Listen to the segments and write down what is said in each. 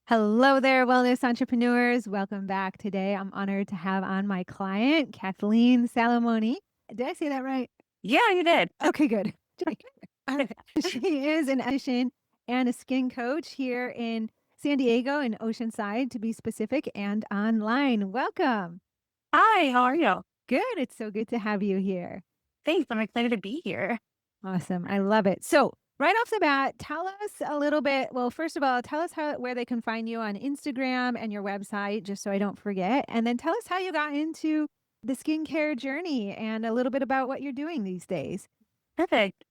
Hello there, wellness entrepreneurs. Welcome back. Today, I'm honored to have on my client, Kathleen Salamone. Did I say that right? Yeah, you did. Okay, good. All right. She is an esthetician and a skin coach here in San Diego in Oceanside, to be specific, and online. Welcome. Hi, how are you? Good. It's so good to have you here. Thanks, I'm excited to be here. Awesome. I love it. So, right off the bat, tell us a little bit. Well, first of all, tell us where they can find you on Instagram and your website, just so I don't forget. And then tell us how you got into the skincare journey and a little bit about what you're doing these days. Perfect.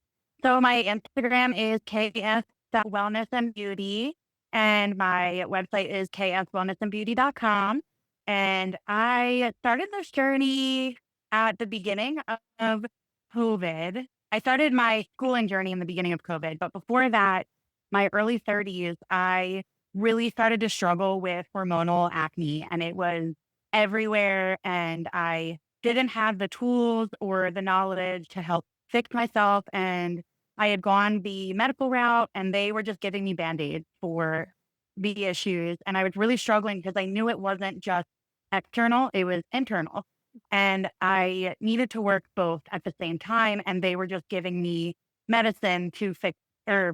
So my Instagram is ks.wellness and beauty, and my website is kswellnessandbeauty.com. And I started this journey at the beginning of COVID. I started my schooling journey in the beginning of COVID, but before that, my early 30s, I really started to struggle with hormonal acne, and it was everywhere. And I didn't have the tools or the knowledge to help fix myself. And I had gone the medical route and they were just giving me band-aids for the issues. And I was really struggling because I knew it wasn't just external, it was internal. And I needed to work both at the same time. And they were just giving me medicine to fix or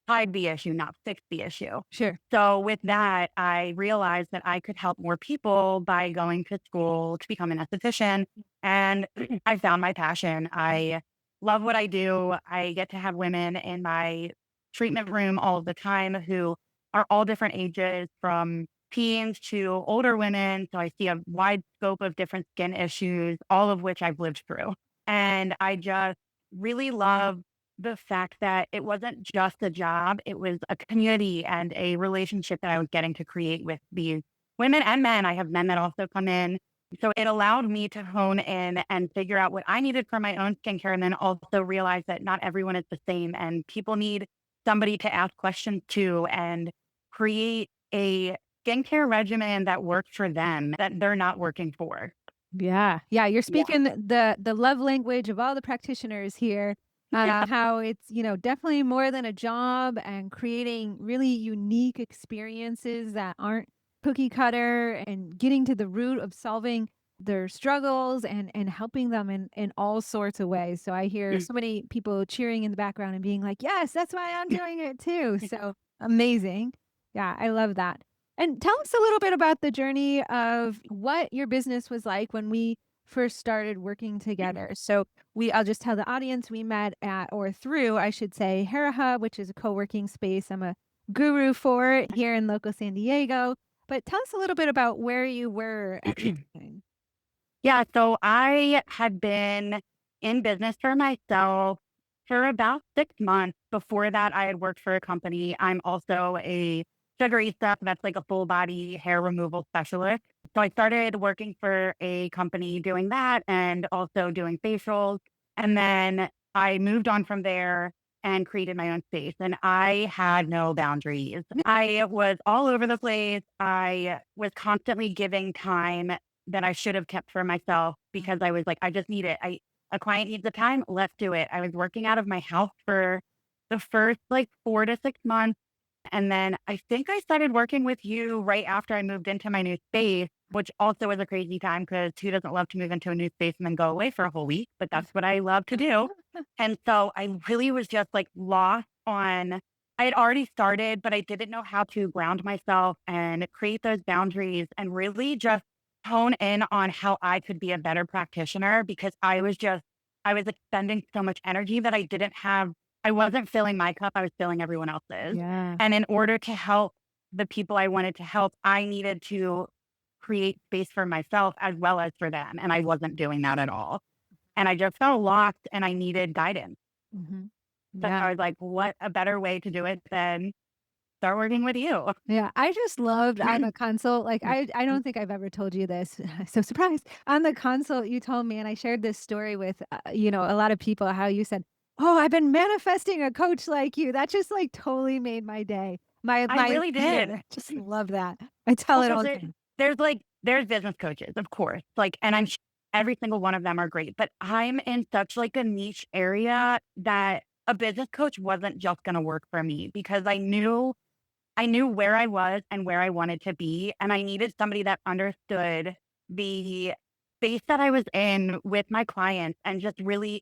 hide the issue, not fix the issue. Sure. So with that, I realized that I could help more people by going to school to become an esthetician. And I found my passion. I love what I do. I get to have women in my treatment room all the time who are all different ages, from teens to older women. So I see a wide scope of different skin issues, all of which I've lived through. And I just really love the fact that it wasn't just a job, it was a community and a relationship that I was getting to create with these women and men. I have men that also come in. So it allowed me to hone in and figure out what I needed for my own skincare, and then also realize that not everyone is the same and people need somebody to ask questions to and create a skincare regimen that works for them, that they're not working for. Yeah. Yeah. You're Yeah. speaking the love language of all the practitioners here. How it's, definitely more than a job, and creating really unique experiences that aren't cookie cutter, and getting to the root of solving their struggles, and helping them in all sorts of ways. So I hear so many people cheering in the background and being like, yes, that's why I'm doing it too. So amazing. Yeah, I love that. And tell us a little bit about the journey of what your business was like when we first started working together. So I'll just tell the audience, we met at, or through, I should say, Hera Hub, which is a co-working space. I'm a guru for it here in local San Diego. But tell us a little bit about where you were at the time. Yeah, so I had been in business for myself for about 6 months. Before that, I had worked for a company. I'm also a sugarista, that's like a full body hair removal specialist. So I started working for a company doing that and also doing facials. And then I moved on from there and created my own space. And I had no boundaries. I was all over the place. I was constantly giving time that I should have kept for myself because I was like, I just need it. A client needs the time, let's do it. I was working out of my house for the first like 4 to 6 months. And then I think I started working with you right after I moved into my new space, which also was a crazy time because who doesn't love to move into a new space and then go away for a whole week? But that's what I love to do. And so I really was just like lost on, I had already started, but I didn't know how to ground myself and create those boundaries and really just hone in on how I could be a better practitioner because I was expending so much energy that I didn't have. I wasn't filling my cup, I was filling everyone else's. Yeah. And in order to help the people I wanted to help, I needed to create space for myself as well as for them. And I wasn't doing that at all. And I just felt lost and I needed guidance. Hmm. So Yeah. I was like, what a better way to do it than start working with you? Yeah, I just loved on the consult, like, I don't think I've ever told you this, so surprised. On the consult, you told me, and I shared this story with, a lot of people, how you said, "Oh, I've been manifesting a coach like you." That just, like, totally made my day. I My really did. hair, just love that. I tell Well, it because all the time. there's business coaches, of course, like, and every single one of them are great, but I'm in such like a niche area that a business coach wasn't just gonna work for me because I knew I knew where I was and where I wanted to be, and I needed somebody that understood the space that I was in with my clients and just really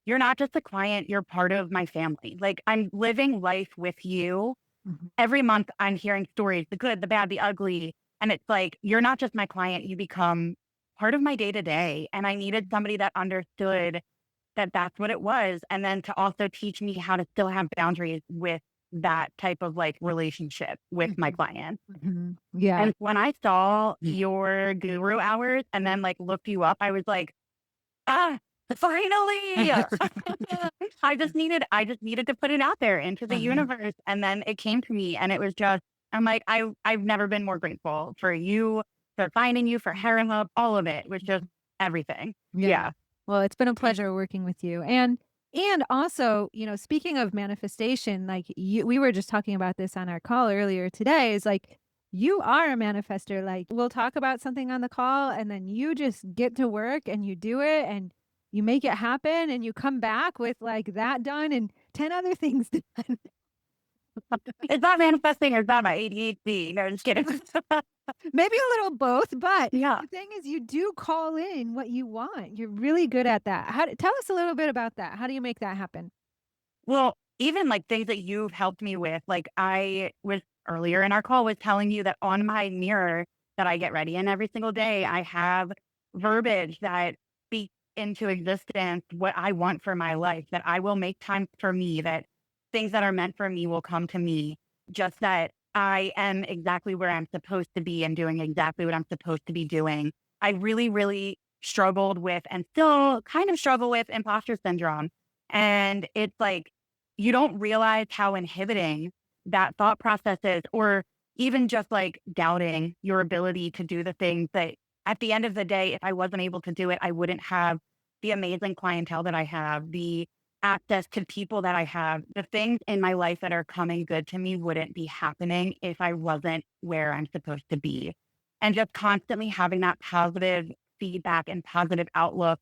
you're not just a client, you're part of my family. Like, I'm living life with you. Mhm. Every month I'm hearing stories, the good, the bad, the ugly, and it's like, you're not just my client, you become part of my day-to-day, and I needed somebody that understood that that's what it was, and then to also teach me how to still have boundaries with that type of, like, relationship with my Mhm. clients. Mhm. Yeah. And when I saw your guru hours and then, like, looked you up, I was like, "Ah, finally!" I just needed to put it out there into the Uh-huh. universe, and then it came to me, and it was just I'm like, I've never been more grateful for you, for finding you, for Heron Hub, all of it was just everything. Yeah. Yeah. Well, it's been a pleasure working with you. And also, speaking of manifestation, like we were just talking about this on our call earlier today, is like you are a manifester. Like we'll talk about something on the call and then you just get to work and you do it and you make it happen and you come back with like that done and 10 other things done. It's not manifesting, it's not my ADHD. No, just kidding. Maybe a little both, but Yeah. the thing is you do call in what you want. You're really good at that. Tell us a little bit about that. How do you make that happen? Well, even like things that you've helped me with, like I was earlier in our call was telling you that on my mirror that I get ready in every single day, I have verbiage that speaks into existence what I want for my life, that I will make time for me, that things that are meant for me will come to me, just that I am exactly where I'm supposed to be and doing exactly what I'm supposed to be doing. I really, really struggled with and still kind of struggle with imposter syndrome. And it's like, you don't realize how inhibiting that thought process is, or even just like doubting your ability to do the things that at the end of the day, if I wasn't able to do it, I wouldn't have the amazing clientele that I have, the access to people that I have, the things in my life that are coming good to me wouldn't be happening if I wasn't where I'm supposed to be. And just constantly having that positive feedback and positive outlook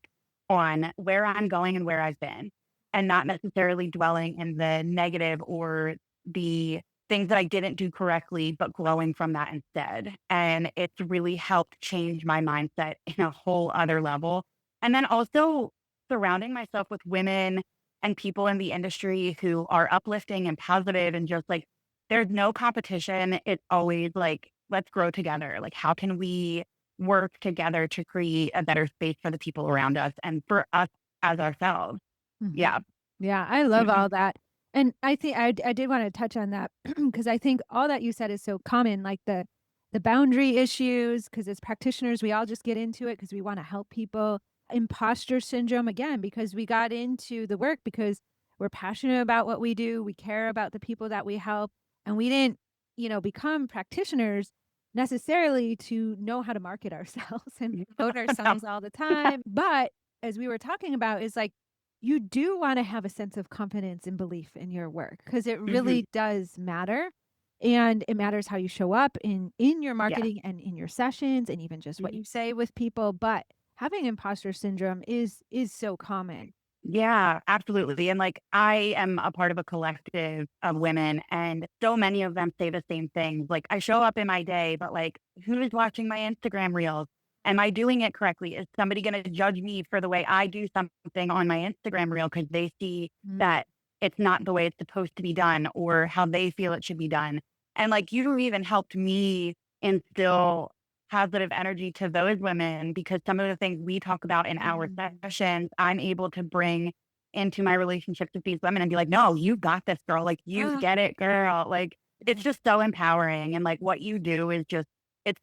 on where I'm going and where I've been, and not necessarily dwelling in the negative or the things that I didn't do correctly, but growing from that instead. And it's really helped change my mindset in a whole other level. And then also surrounding myself with women and people in the industry who are uplifting and positive and just like, there's no competition. It's always like, let's grow together. Like, how can we work together to create a better space for the people around us and for us as ourselves? Mhm. Yeah. Yeah, I love all that. And I think I did wanna touch on that because I think all that you said is so common, like the boundary issues. Because as practitioners, we all just get into it because we wanna help people. Imposter syndrome, again, because we got into the work because we're passionate about what we do, we care about the people that we help, and we didn't, become practitioners necessarily to know how to market ourselves and promote ourselves all the time. But as we were talking about, is like you do wanna have a sense of confidence and belief in your work because it Mhm. really does matter, and it matters how you show up in your Yeah. marketing and in your sessions and even just what Mhm. you say with people, but having imposter syndrome is so common. Yeah, absolutely. And like, I am a part of a collective of women, and so many of them say the same things. Like, I show up in my day, but like, who is watching my Instagram reels? Am I doing it correctly? Is somebody going to judge me for the way I do something on my Instagram reel because they see Mm, that it's not the way it's supposed to be done or how they feel it should be done? And like, you even helped me instill positive energy to those women because some of the things we talk about in our mhm. sessions, I'm able to bring into my relationships with these women and be like, no, you got this, girl. Like, you Ah, get it, girl. Like, it's yeah. just so empowering. And like, what you do is just, it's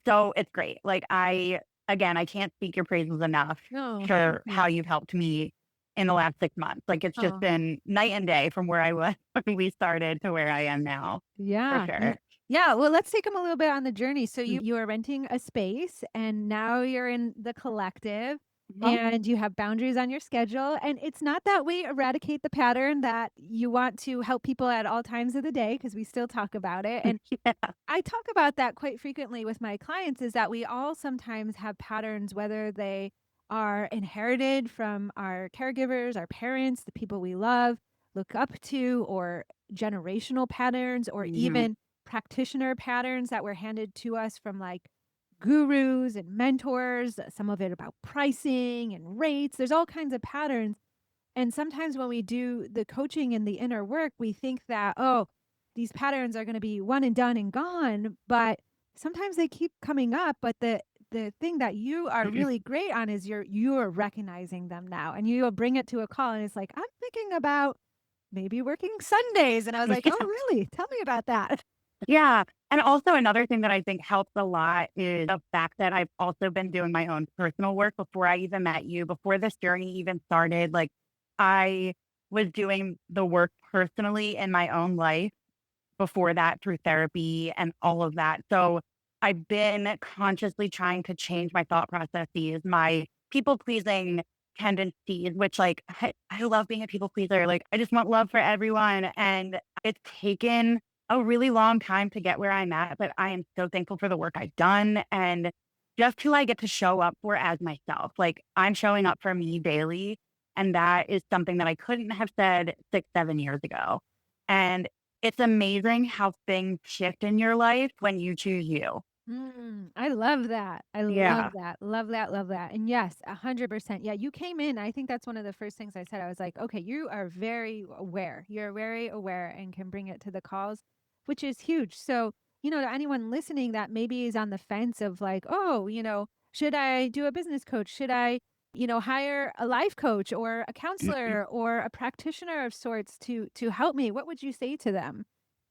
great. Like, again, I can't speak your praises enough No, thank for you. how you've helped me in the last 6 months. Like, it's just Oh, been night and day from where I was when we started to where I am now, for yeah. sure. Yeah, well, let's take them a little bit on the journey. So you are renting a space and now you're in the collective Mhm. and you have boundaries on your schedule. And it's not that we eradicate the pattern that you want to help people at all times of the day because we still talk about it. And Yeah. I talk about that quite frequently with my clients is that we all sometimes have patterns, whether they are inherited from our caregivers, our parents, the people we love, look up to, or generational patterns, or Mhm. even practitioner patterns that were handed to us from like gurus and mentors, some of it about pricing and rates. There's all kinds of patterns. And sometimes when we do the coaching and the inner work, we think that, oh, these patterns are going to be one and done and gone. But sometimes they keep coming up. But the thing that you are really great on is you're recognizing them now, and you'll bring it to a call and it's like, I'm thinking about maybe working Sundays. And I was like, oh, really? Tell me about that. Yeah. And also another thing that I think helps a lot is the fact that I've also been doing my own personal work before I even met you, before this journey even started. Like I was doing the work personally in my own life before that through therapy and all of that. So I've been consciously trying to change my thought processes, my people pleasing tendencies, which like I love being a people pleaser. Like I just want love for everyone. And it's taken a really long time to get where I'm at, but I am so thankful for the work I've done and just who I get to show up for as myself. Like I'm showing up for me daily. And that is something that I couldn't have said 6, 7 years ago. And it's amazing how things shift in your life when you choose you. I love that. I love Yeah. that. Love that. Love that. And yes, 100%. Yeah, you came in. I think that's one of the first things I said. I was like, okay, you are very aware. You're very aware and can bring it to the calls, which is huge. So, to anyone listening that maybe is on the fence of like, oh, should I do a business coach? Should I, hire a life coach or a counselor or a practitioner of sorts to help me? What would you say to them?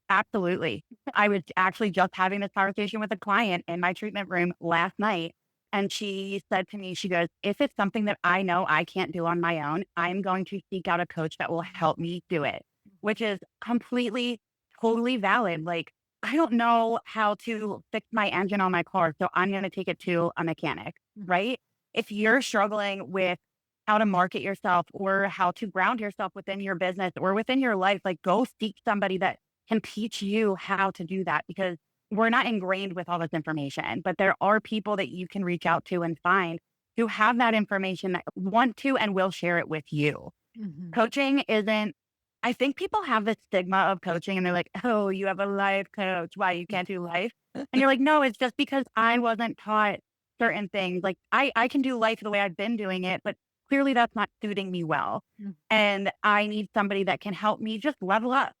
Absolutely. I was actually just having this conversation with a client in my treatment room last night. And she said to me, she goes, if it's something that I know I can't do on my own, I'm going to seek out a coach that will help me do it, which is completely, totally valid. Like, I don't know how to fix my engine on my car, so I'm going to take it to a mechanic, Mhm. right? If you're struggling with how to market yourself or how to ground yourself within your business or within your life, like go seek somebody that can teach you how to do that because we're not ingrained with all this information, but there are people that you can reach out to and find who have that information that want to and will share it with you. Mhm. Coaching isn't, I think people have this stigma of coaching and they're like, oh, you have a life coach. Why you can't do life? And you're like, no, it's just because I wasn't taught certain things. Like I can do life the way I've been doing it, but clearly that's not suiting me well. Mhm. And I need somebody that can help me just level up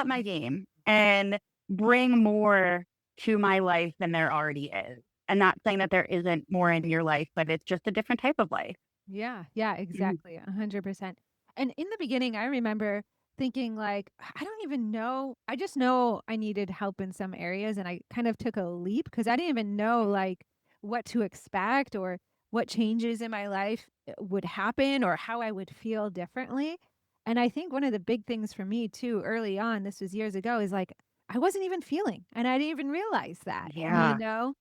my game and bring more to my life than there already is. And not saying that there isn't more in your life, but it's just a different type of life. Yeah, yeah, Mhm. exactly. 100%. And in the beginning, I remember thinking like, I don't even know. I just know I needed help in some areas and I kind of took a leap because I didn't even know like what to expect or what changes in my life would happen or how I would feel differently. And I think one of the big things for me too early on, this was years ago, is like I wasn't even feeling and I didn't even realize that, you Yeah. know?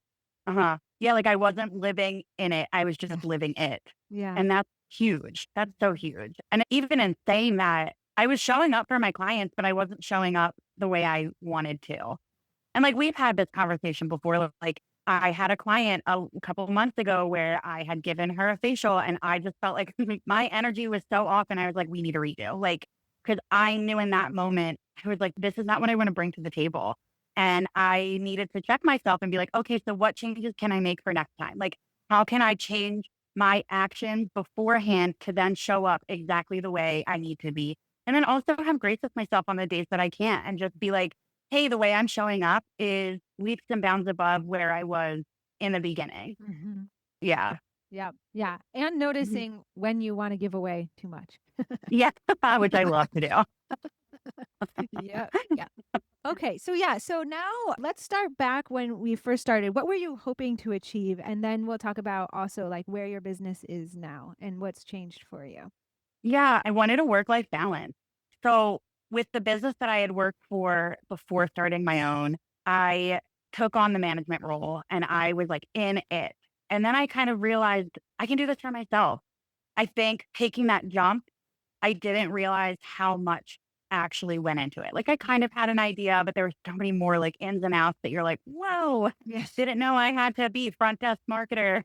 Uh-huh. Yeah, like I wasn't living in it, I was just Yes. living it, Yeah. and that's huge. That's so huge, and even in saying that, I was showing up for my clients, but I wasn't showing up the way I wanted to, and, like, we've had this conversation before, like, I had a client a couple of months ago where I had given her a facial, and I just felt like my energy was so off, and I was like, "We need a redo," like, because I knew in that moment, I was like, "This is not what I wanna bring to the table." And I needed to check myself and be like, okay, so what changes can I make for next time? Like, how can I change my actions beforehand to then show up exactly the way I need to be? And then also have grace with myself on the days that I can't and just be like, hey, the way I'm showing up is leaps and bounds above where I was in the beginning. Mhm. Yeah. Yeah, yeah, and Mhm. noticing when you wanna give away too much. Yeah. Which I love to do. Yeah, yeah. Okay, so yeah, so now let's start back when we first started. What were you hoping to achieve? And then we'll talk about also, like, where your business is now and what's changed for you. Yeah, I wanted a work-life balance. So, with the business that I had worked for before starting my own, I took on the management role and I was like in it. And then I kind of realized I can do this for myself. I think taking that jump, I didn't realize how much actually went into it. Like I kind of had an idea, but there were so many more like ins and outs that you're like, whoa, Yes. didn't know I had to be front desk marketer,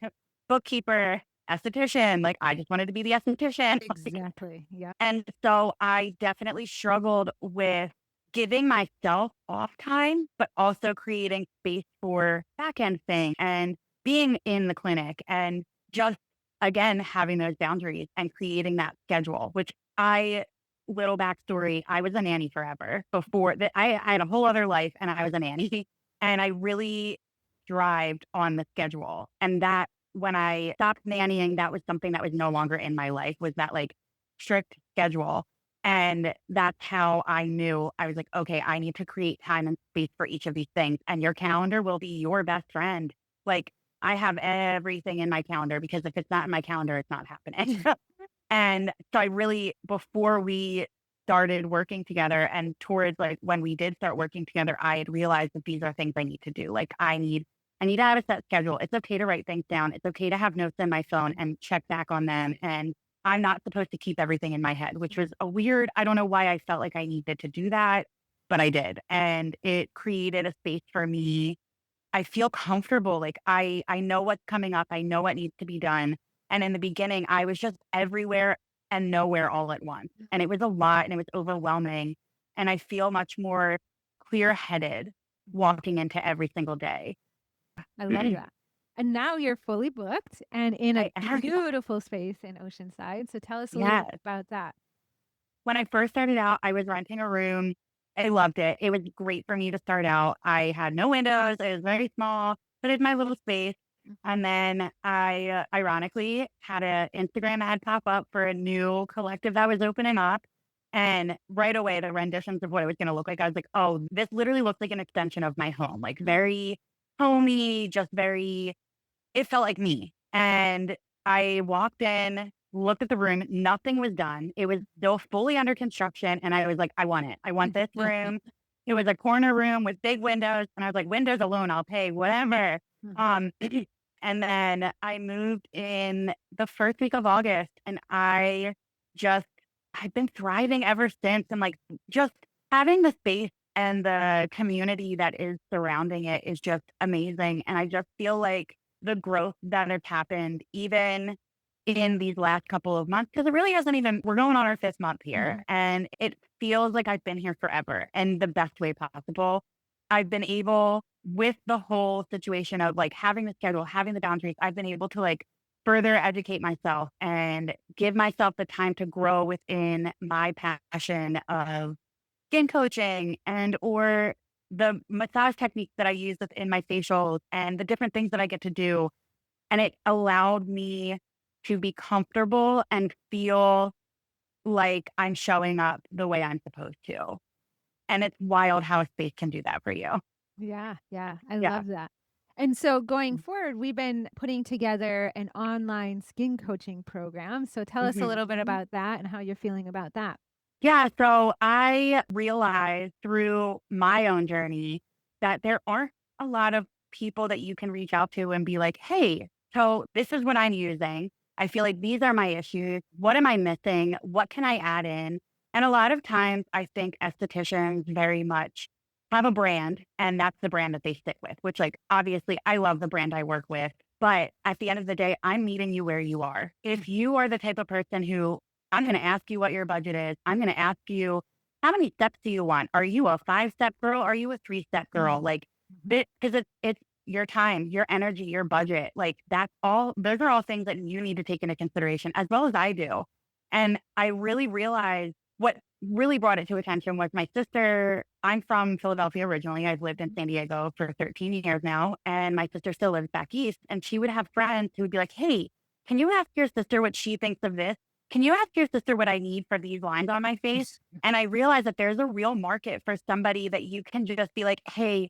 bookkeeper, esthetician. Like I just wanted to be the esthetician. Exactly, yeah. And so I definitely struggled with giving myself off time, but also creating space for back end thing and being in the clinic and just again having those boundaries and creating that schedule, which I little backstory, I was a nanny forever before that. I had a whole other life and I was a nanny and I really thrived on the schedule. And that when I stopped nannying, that was something that was no longer in my life was that like strict schedule. And that's how I knew I was like, okay, I need to create time and space for each of these things. And your calendar will be your best friend. Like I have everything in my calendar because if it's not in my calendar, it's not happening. And so I really, before we started working together and towards like when we did start working together, I had realized that these are things I need to do. Like I need to have a set schedule. It's okay to write things down. It's okay to have notes in my phone and check back on them. And I'm not supposed to keep everything in my head, which was a weird, I don't know why I felt like I needed to do that, but I did. And it created a space for me. I feel comfortable. Like I know what's coming up. I know what needs to be done. And in the beginning, I was just everywhere and nowhere all at once. And it was a lot and it was overwhelming. And I feel much more clear headed walking into every single day. I love that. And now you're fully booked and in a I am. beautiful space in Oceanside. So tell us a little bit Yes. about that. When I first started out, I was renting a room. I loved it. It was great for me to start out. I had no windows. It was very small, but it's my little space. And then I ironically had an Instagram ad pop up for a new collective that was opening up. And right away, the renditions of what it was going to look like, I was like, oh, this literally looks like an extension of my home, like very homey, just very it felt like me. And I walked in, looked at the room, nothing was done. It was still fully under construction. And I was like, I want it. I want this room. It was a corner room with big windows. And I was like, windows alone, I'll pay whatever. Um, and then I moved in the first week of August and just, I've been thriving ever since. And like just having the space and the community that is surrounding it is just amazing. And I just feel like the growth that has happened even in these last couple of months, because it really hasn't even, we're going on our fifth month here and it feels like I've been here forever and the best way possible. I've been able with the whole situation of like having the schedule, having the boundaries, I've been able to like further educate myself and give myself the time to grow within my passion of skin coaching and or the massage techniques that I use within my facials and the different things that I get to do. And it allowed me to be comfortable and feel like I'm showing up the way I'm supposed to. And it's wild how a space can do that for you. Yeah, yeah, I Yeah. love that. And so going forward, we've been putting together an online skin coaching program. So tell us a little bit Mhm. about that and how you're feeling about that. Yeah. So I realized through my own journey that there aren't a lot of people that you can reach out to and be like, hey, so this is what I'm using. I feel like these are my issues. What am I missing? What can I add in? And a lot of times I think estheticians very much have a brand and that's the brand that they stick with, which like obviously I love the brand I work with. But at the end of the day, I'm meeting you where you are. If you are the type of person who I'm going to ask you what your budget is. I'm going to ask you, how many steps do you want? Are you a 5-step girl? Are you a 3-step girl? Like, because it's your time, your energy, your budget. Like, that's all, those are all things that you need to take into consideration as well as I do. And I really realized what really brought it to attention was my sister. I'm from Philadelphia originally. I've lived in San Diego for 13 years now. And my sister still lives back east. And she would have friends who would be like, hey, can you ask your sister what she thinks of this? Can you ask your sister what I need for these lines on my face? And I realized that there's a real market for somebody that you can just be like, hey,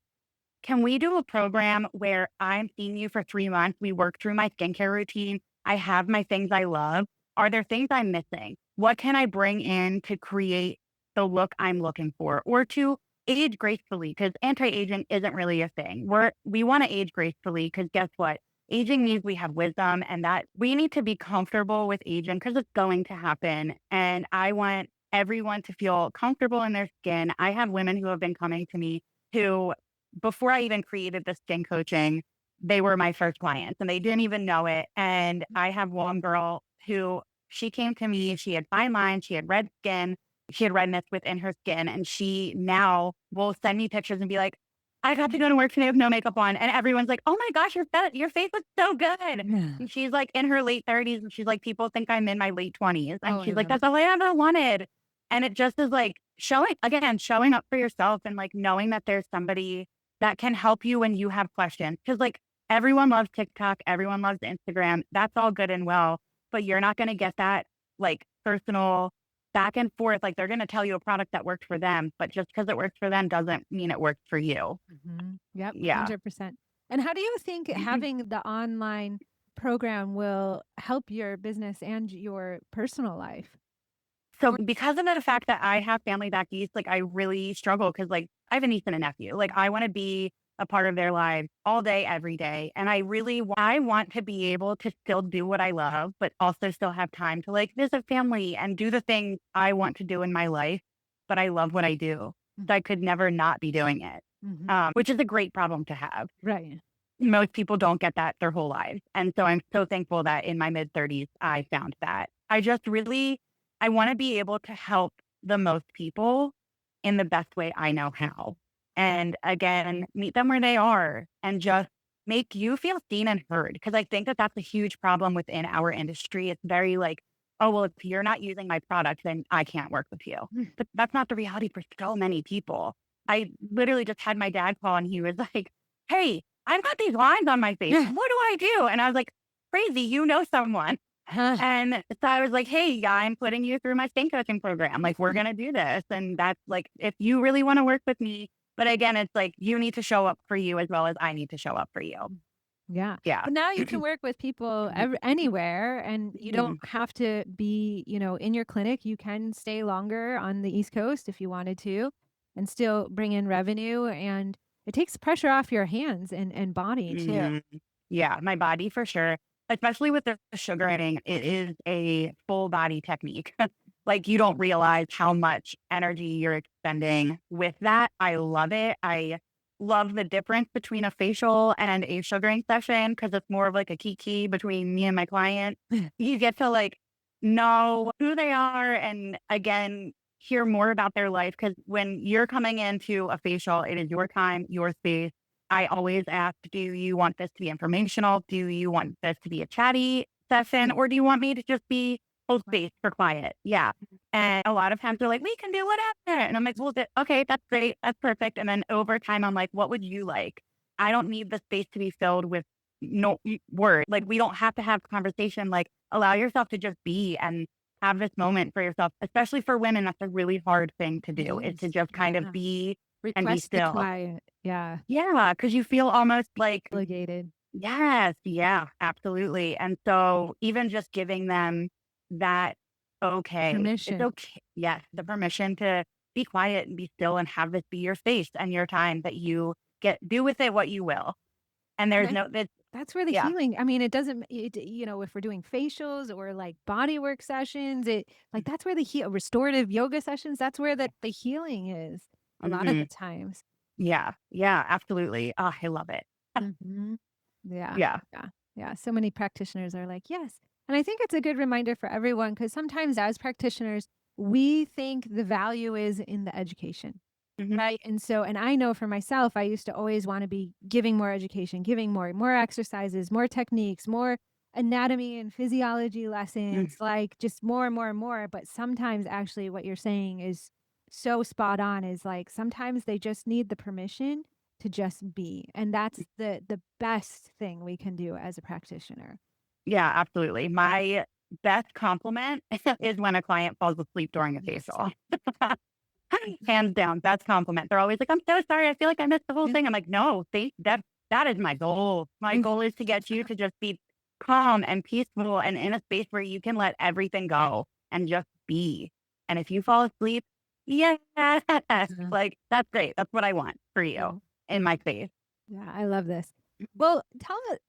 can we do a program where I'm seeing you for 3 months? We work through my skincare routine. I have my things I love. Are there things I'm missing? What can I bring in to create the look I'm looking for or to age gracefully? Because anti-aging isn't really a thing. We want to age gracefully because guess what? Aging means we have wisdom and that we need to be comfortable with aging because it's going to happen. And I want everyone to feel comfortable in their skin. I have women who have been coming to me who before I even created the skin coaching, they were my first clients and they didn't even know it. And I have one girl who she came to me, she had fine lines, she had red skin, she had redness within her skin, and she now will send me pictures and be like, "I got to go to work today with no makeup on," and everyone's like, "Oh my gosh, your face looks so good." Yeah. And she's like in her late 30s, and she's like, "People think I'm in my late 20s," and Oh, I she's like, love it. "That's all I ever wanted." And it just is like showing up for yourself and like knowing that there's somebody that can help you when you have questions. Because like everyone loves TikTok, everyone loves Instagram. That's all good and well, but you're not going to get that like personal back and forth. Like they're going to tell you a product that worked for them, but just because it works for them doesn't mean it works for you. Yep, Yeah. 100%. And how do you think having the online program will help your business and your personal life? So because of the fact that I have family back east, like I really struggle because like I have a niece and a nephew. Like I want to be a part of their lives all day, every day. And I want to be able to still do what I love, but also still have time to like visit family and do the things I want to do in my life. But I love what I do. So I could never not be doing it, Mhm. which is a great problem to have. Right. Most people don't get that their whole lives. And so I'm so thankful that in my mid 30s, I found that. I want to be able to help the most people in the best way I know how. And again, meet them where they are and just make you feel seen and heard. Cause I think that that's a huge problem within our industry. It's very like, oh, well, if you're not using my product, then I can't work with you. But that's not the reality for so many people. I literally just had my dad call and he was like, "Hey, I've got these lines on my face. Yeah. What do I do?" And I was like, "Crazy, you know someone." Huh. And so I was like, "Hey, yeah, I'm putting you through my skin coaching program. Like, we're going to do this." And that's like, if you really want to work with me, but again, it's like, you need to show up for you as well as I need to show up for you. Yeah. Yeah. But now you can work with people anywhere and you don't Mhm. have to be, in your clinic. You can stay longer on the East Coast if you wanted to and still bring in revenue. And it takes pressure off your hands and body too. Mhm. Yeah, my body for sure. Especially with the sugaring, it is a full body technique. Like you don't realize how much energy you're expending with that. I love it. I love the difference between a facial and a sugaring session because it's more of like a kiki between me and my client. You get to like know who they are and again hear more about their life because when you're coming into a facial, it is your time, your space. I always ask, do you want this to be informational? Do you want this to be a chatty session? Or do you want me to just be hold space for quiet? Yeah. And a lot of times they're like, we can do whatever. And I'm like, well, okay, that's great. That's perfect. And then over time, I'm like, what would you like? I don't need the space to be filled with no words. Like, we don't have to have conversation. Like, allow yourself to just be and have this moment for yourself, especially for women. That's a really hard thing to It do is to is. just kind of Yeah. be and be Request the still. quiet. Yeah. Yeah, because you feel almost like Obligated. yes, yeah, absolutely, and so even just giving them that, "Okay, it's Permission. okay." Yes, the permission to be quiet and be still and have this be your space and your time that you do with it what you will, and And there's I no that That's where the yeah, healing I mean, it doesn't if we're doing facials or, like, body work sessions, that's where the restorative yoga sessions, that's where the healing is a lot of the mhm, times. yeah, yeah, absolutely. Oh, I love it. Mhm. Yeah, Yeah, yeah, yeah, so many practitioners are like, "Yes." And I think it's a good reminder for everyone because sometimes as practitioners, we think the value is in the education. mhm, Right, and I know for myself, I used to always wanna be giving more education, giving more exercises, more techniques, more anatomy and physiology mm, lessons, like, just more and more and more, but sometimes actually what you're saying is so spot on, is, like, sometimes they just need the permission to just be, and that's the best thing we can do as a practitioner. yeah, absolutely. My best compliment is when a client falls asleep during a Yes. facial. Hands down, best compliment. They're always like, "I'm so sorry. I feel like I missed the whole Yeah. thing." I'm like, "No, that is my goal. My goal is to get you to just be calm and peaceful and in a space where you can let everything go and just be. And if you fall asleep, yes, Mhm. like that's great. That's what I want for Yeah. you in my space." Yeah, I love this. Well,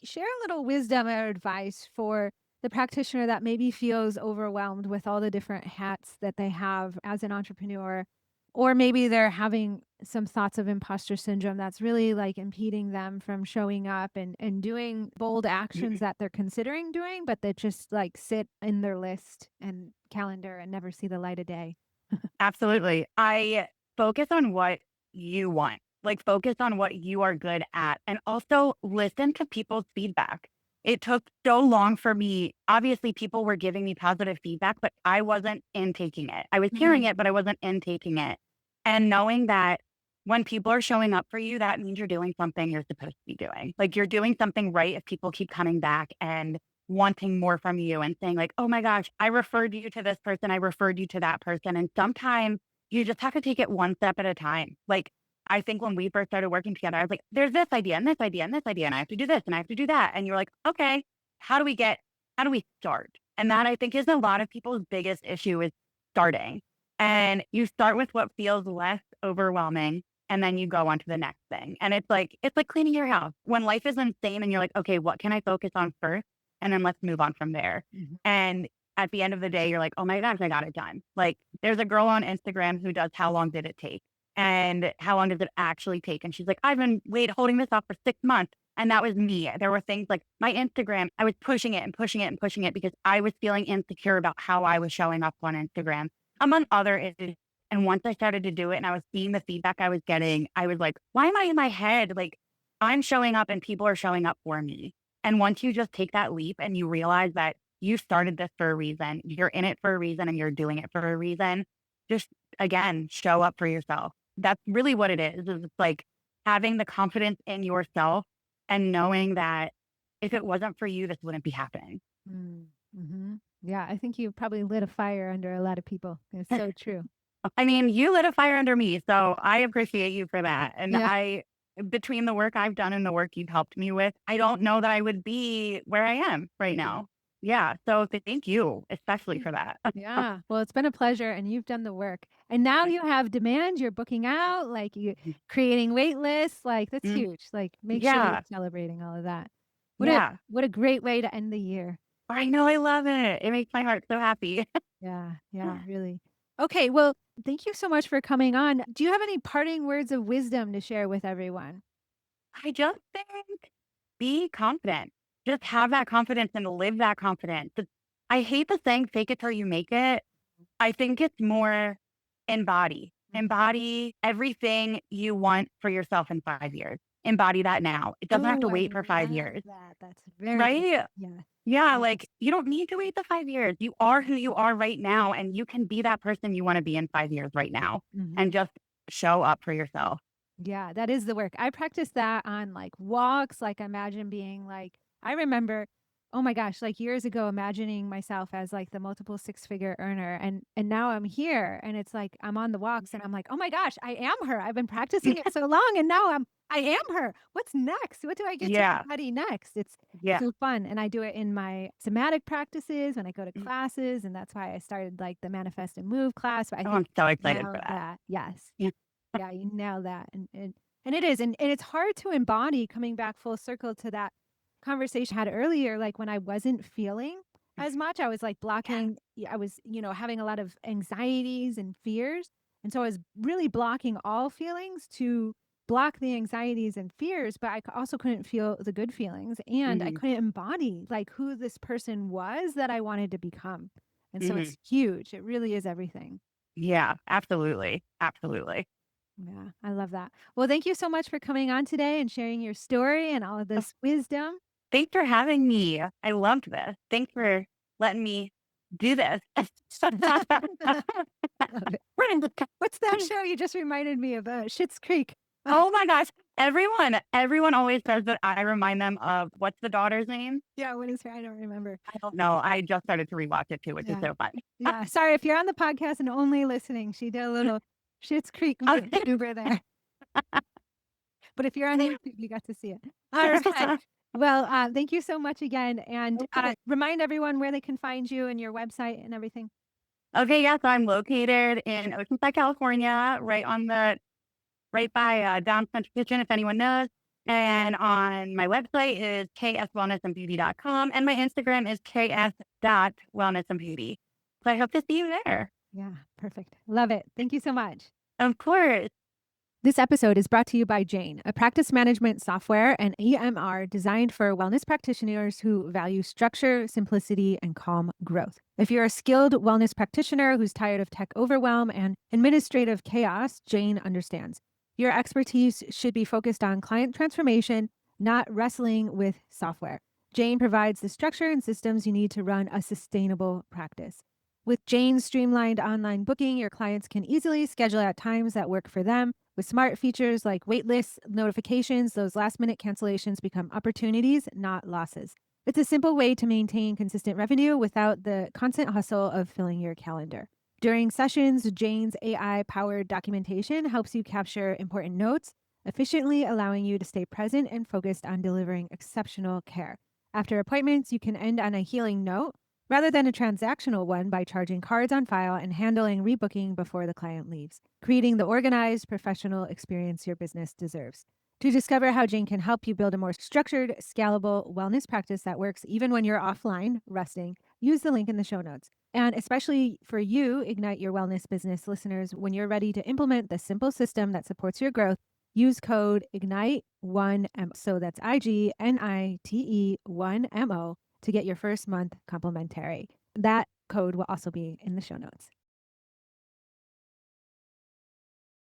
share a little wisdom or advice for the practitioner that maybe feels overwhelmed with all the different hats that they have as an entrepreneur, or maybe they're having some thoughts of imposter syndrome that's really like impeding them from showing up and doing bold actions that they're considering doing, but that just like sit in their list and calendar and never see the light of day. Absolutely. I focus on what you want, like focus on what you are good at, and also listen to people's feedback. It took so long for me. Obviously, people were giving me positive feedback, but I wasn't intaking it. I was hearing Mhm. it, but I wasn't intaking it. And knowing that when people are showing up for you, that means you're doing something you're supposed to be doing. Like you're doing something right if people keep coming back and wanting more from you and saying like, "Oh my gosh, I referred you to this person, I referred you to that person." And sometimes you just have to take it one step at a time. Like I think when we first started working together, I was like, "There's this idea and this idea and this idea, and I have to do this and I have to do that." And you're like, "Okay, how do we start?" And that I think is a lot of people's biggest issue is starting. And you start with what feels less overwhelming and then you go on to the next thing. And it's like cleaning your house. When life is insane and you're like, "Okay, what can I focus on first? And then let's move on from there." Mhm. And at the end of the day, you're like, "Oh my gosh, I got it done." Like there's a girl on Instagram who does how long did it take? And how long does it actually take? And she's like, "I've been holding this off for 6 months." And that was me. There were things like my Instagram, I was pushing it and pushing it and pushing it because I was feeling insecure about how I was showing up on Instagram, among other issues. And once I started to do it and I was seeing the feedback I was getting, I was like, why am I in my head? Like I'm showing up and people are showing up for me. And once you just take that leap and you realize that you started this for a reason, you're in it for a reason and you're doing it for a reason, just again, show up for yourself. That's really what it is it's like having the confidence in yourself and knowing that if it wasn't for you, this wouldn't be happening. Mm, mhm. Yeah, I think you probably lit a fire under a lot of people. It's so true. I mean, you lit a fire under me, so I appreciate you for that. And Yeah. between the work I've done and the work you've helped me with, I don't know that I would be where I am right now. Yeah. So thank you, especially for that. Yeah. Well, it's been a pleasure and you've done the work. And now you have demand, you're booking out, like you creating wait lists, like that's Mm, huge. Like make sure you're yeah. celebrating all of that. Yeah. What a great way to end the year. I know. I love it. It makes my heart so happy. Yeah, yeah, really. Okay, well, thank you so much for coming on. Do you have any parting words of wisdom to share with everyone? I just think be confident. Just have that confidence and live that confidence. I hate the saying fake it till you make it. I think it's more embody. Embody everything you want for yourself in 5 years. Embody that now. It doesn't have Oh, to I wait for five love years, that. That's very good. right? Yeah. Yeah, Yes. like you don't need to wait the 5 years. You are who you are right now, and you can be that person you want to be in 5 years right now and Mhm. just show up for yourself. Yeah, that is the work. I practice that on like walks. Like imagine being like I remember, oh my gosh, like years ago imagining myself as like the multiple six-figure earner and now I'm here and it's like I'm on the walks and I'm like, "Oh my gosh, I am her. I've been practicing it so long and now I am her. What's next? What do I get to Yeah. embody next?" It's Yeah. so fun and I do it in my somatic practices when I go to classes and that's why I started like the manifest and move class, but I Oh, think I'm so you excited for nailed that. that. Yes. Yeah. Yeah, you nail that, and it is, and it's hard to embody coming back full circle to that conversation I had earlier, like, when I wasn't feeling as much, I was, like, blocking I was, having a lot of anxieties and fears, and so I was really blocking all feelings to block the anxieties and fears, but I also couldn't feel the good feelings, and I Mhm. couldn't embody, like, who this person was that I wanted to become, and so Mhm. it's huge, it really is everything. Yeah, absolutely. Absolutely. Yeah, I love that. Well, thank you so much for coming on today and sharing your story and all of Oh, this wisdom. thanks for having me. I loved this. Thanks for letting me do this. Love it. What's that show? You just reminded me of Schitt's Creek. Oh my gosh. Everyone always says that I remind them of what's the daughter's name? Yeah, what is her? I don't remember. I don't know. I just started to rewatch it too, which is Yeah. so fun. Yeah. Sorry if you're on the podcast and only listening. She did a little Schitt's Creek maneuver there. But if you're on YouTube, you got to see it. All right. Well, thank you so much again. And Of course. remind everyone where they can find you and your website and everything. Okay, yeah, so I'm located in Oceanside, California, right by Down Central Kitchen, if anyone knows. And on my website is kswellnessandbeauty.com, and my Instagram is ks.wellnessandbeauty. So I hope to see you there. Yeah. Perfect. Love it. Thank you so much. Of course. This episode is brought to you by Jane, a practice management software and EMR designed for wellness practitioners who value structure, simplicity, and calm growth. If you're a skilled wellness practitioner who's tired of tech overwhelm and administrative chaos, Jane understands. Your expertise should be focused on client transformation, not wrestling with software. Jane provides the structure and systems you need to run a sustainable practice. With Jane's streamlined online booking, your clients can easily schedule at times that work for them. With smart features like waitlist notifications, those last minute cancellations become opportunities, not losses. It's a simple way to maintain consistent revenue without the constant hustle of filling your calendar. During sessions, Jane's AI powered documentation helps you capture important notes, efficiently allowing you to stay present and focused on delivering exceptional care. After appointments, you can end on a healing note rather than a transactional one by charging cards on file and handling rebooking before the client leaves, creating the organized, professional experience your business deserves. To discover how Jane can help you build a more structured, scalable wellness practice that works even when you're offline, resting, use the link in the show notes. And especially for you, Ignite Your Wellness business listeners, when you're ready to implement the simple system that supports your growth, use code IGNITE1MO. So that's IGNITE1MO to get your first month complimentary. That code will also be in the show notes.